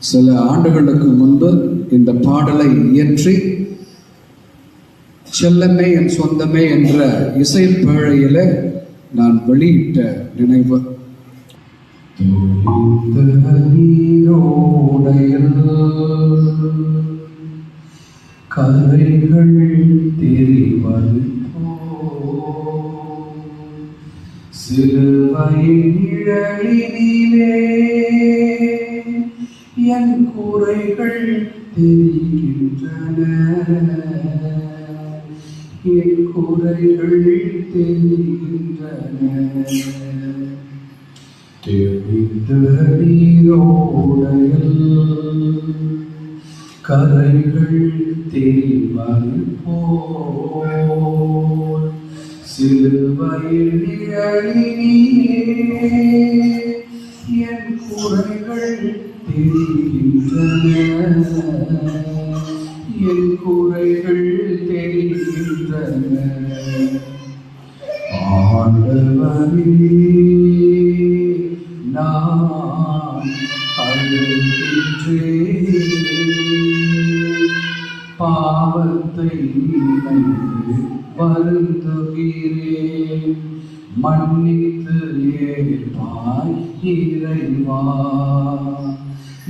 சில ஆண்டுகளுக்கு முன்பு இந்த பாடலை இயற்றி செல்லமே என் சொந்தமே என்ற இசைப்பேழையில நான் வெளியிட்ட நினைவு. கரைகள் தெரிவது சிலுவையின் நிழலினிலே என் குறைகள் தெரிகின்றன, என் குறைகள் தெரிகின்றன. தெரிந்த நீரோடையில் கரைகள் தெரிவது போல் சிலுவையில் நிழலினிலே என் குறைகள் தெரிகின்றன, என் குறைகள் தெரிகின்றன. ஆண்டவரே நான் அழுகின்றேன், பாவத்தை நினைத்து வருந்துகிறேன், மன்னித்து ஏற்பாய் இறைவா,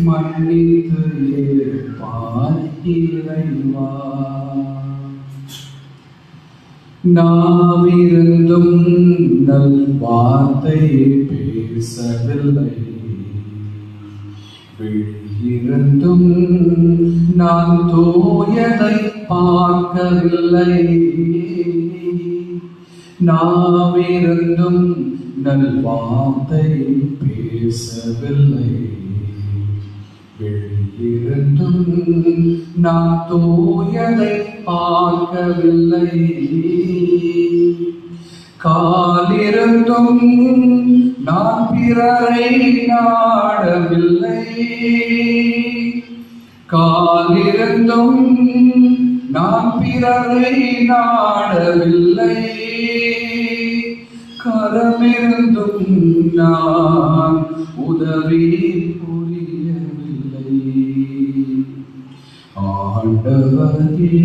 மன்னித்து ஏற்பாய் இறைவா. நாவிருந்தும் நல் வார்த்தை பேசவில்லை, விழியிருந்தும் நான் தூயதை பார்க்கவில்லை. நாவிருந்தும் நல் வார்த்தை பேசவில்லை, விழியிருந்தும் நான் தூயதை பார்க்கவில்லை. காலிருந்தும் நான் பிறரை நாடவில்லை, காலிருந்தும் நான் பிறரை நாடவில்லை. கரமிருந்தும் நான் உதவி புரியவில்லை. ஆண்டவரே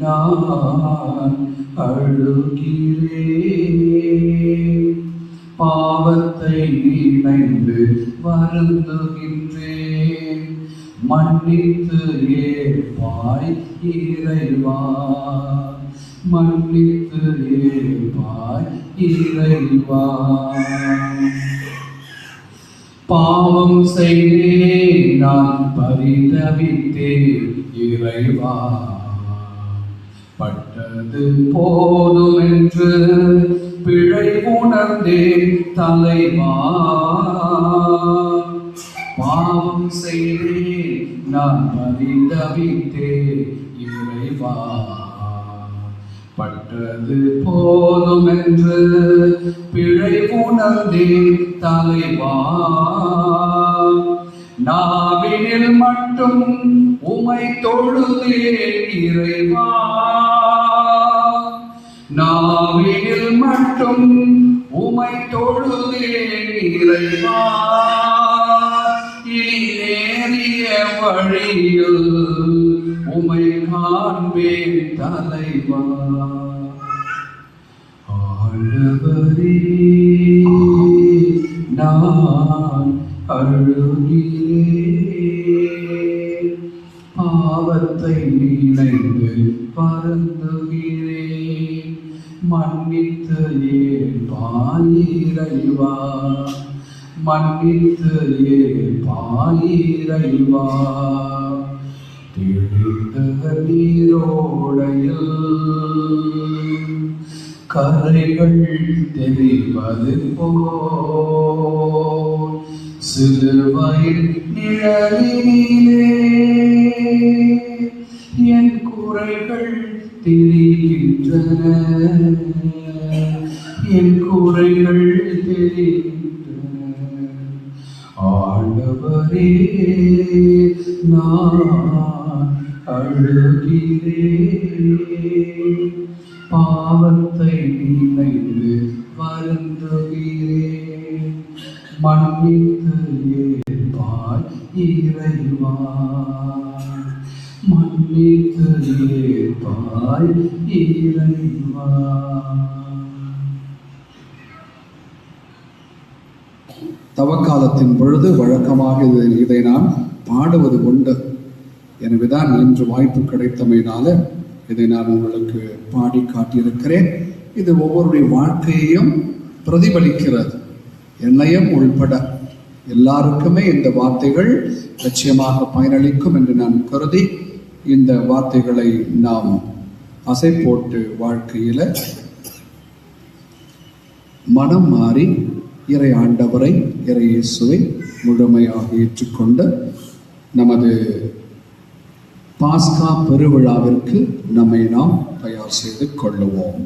நான் அழுகிறேன், பாவத்தை நினைந்து வருந்துகின்றேன், மன்னித்து ஏற்பாய் இறைவா, மன்னித்து ஏற்பாய் இறைவா. பாவம் செய்தேன் நான் பரிதவித்தேன் இறைவா, பட்டது போதும் என்று பிழை உணர்ந்தேன் தலைவா. பாவம் செய்தேன் நான் பரிதவித்தேன் இறைவா, பட்டது போதும் என்று பிழை உணர்ந்தேன் தலைவா. நாவினில் மட்டும் உமை தொழுதேன் இறைவா, நாவினில் மட்டும் உமை தொழுதேன் இறைவா. இனி நேரிய வழியில் உமை காண்பேன் தலைவா. ஆண்டவரே நான் அழுகிறேன், பாவத்தை நினைந்து வருந்துகிறேன், மன்னித்து ஏற்பாய் இறைவா, மன்னித்து ஏற்பாய் இறைவா. தெளிந்த நீரோடையில் கரைகள் தெரிவது போல் சிலுவையின் நிழலிலே என் குறைகள் தெரிகின்றன, என் குறைகள் தெரிகின்றன. ஆண்டவரே நான் அழுகிறேன், பாவத்தை நினைந்து வருந்துகிறேன், மன்னித்து ஏற்பாய் இறைவா, மன்னித்து ஏற்பாய் இறைவா. தவக்காலத்தின் பொழுது வழக்கமாக இதை நான் பாடுவது உண்டு. எனவேதான் இன்று வாய்ப்பு கிடைத்தமையினால இதை நான் உங்களுக்கு பாடி காட்டியிருக்கிறேன். இது ஒவ்வொருடைய வாழ்க்கையையும் பிரதிபலிக்கிறது, என்னையும் உள்பட எல்லாருக்குமே இந்த வார்த்தைகள் நிச்சயமாக பயனளிக்கும் என்று நான் கருதி இந்த வார்த்தைகளை நாம் அசை போட்டு வாழ்க்கையில மனம் மாறி இறை ஆண்டவரை, இறை இயேசுவை முழுமையாக ஏற்றுக்கொண்டு நமது பாஸ்கா பெருவிழாவிற்கு நம்மை நாம் தயார் செய்து கொள்ளுவோம்.